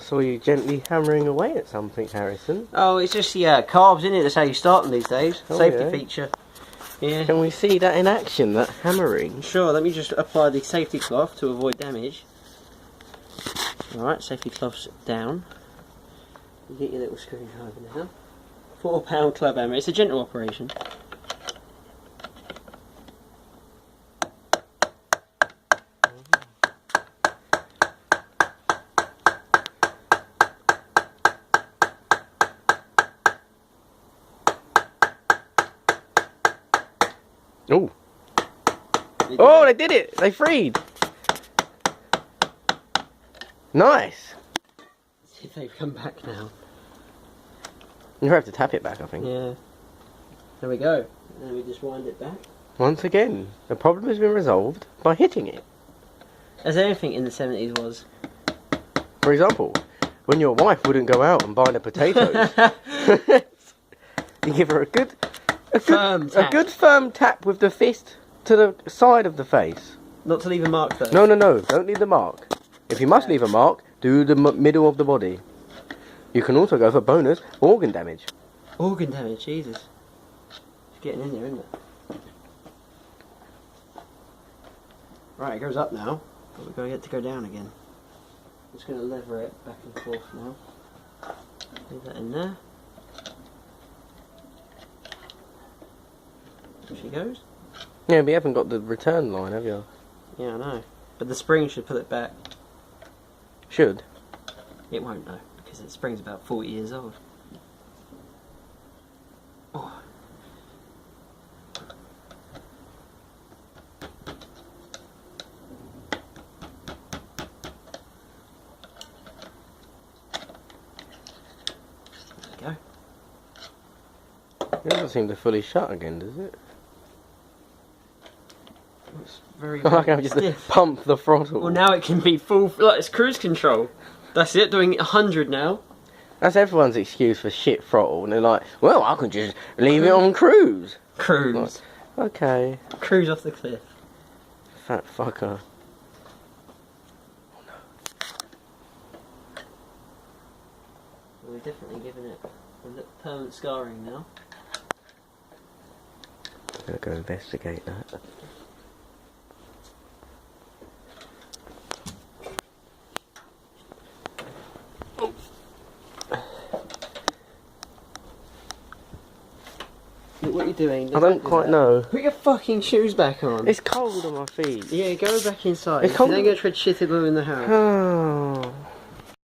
saw you gently hammering away at something, Harrison. Oh, it's just the carbs in it. That's how you start them these days. Oh, Safety yeah. feature. Yeah. Can we see that in action, that hammering? Sure, let me just apply the safety cloth to avoid damage. Alright, safety cloth's down. You get your little screwdriver now. £4 club hammer. It's a gentle operation. Oh! Oh, they did it! They freed! Nice! See if they've come back now. You have to tap it back, I think. Yeah. There we go. And then we just wind it back. Once again, the problem has been resolved by hitting it. As everything in the 70s was. For example, when your wife wouldn't go out and buy the potatoes, you give her a good firm tap with the fist to the side of the face. Not to leave a mark though. No, don't leave the mark. If you must leave a mark, do the middle of the body. You can also go for bonus organ damage. Organ damage, Jesus. It's getting in there, isn't it? Right, it goes up now, but we've got to get to go down again. I'm just going to lever it back and forth now. Leave that in there. There she goes. Yeah, but you haven't got the return line, have you? Yeah, I know. But the spring should pull it back. Should. It won't though, because the spring's about 40 years old. Oh. There we go. It doesn't seem to fully shut again, does it? It's very, I like how just stiff. pump the throttle. Well, now it can be full, like it's cruise control. That's it, doing 100 now. That's everyone's excuse for shit throttle, and they're like, well, I can just leave it on cruise. Cruise. Like, okay. Cruise off the cliff. Fat fucker. We're definitely giving it a permanent scarring now. I'm gonna go investigate that. What are you doing? I don't quite know. Put your fucking shoes back on. It's cold on my feet. Yeah, go back inside. It's cold. You're then going to try to shit it all in the house. Oh.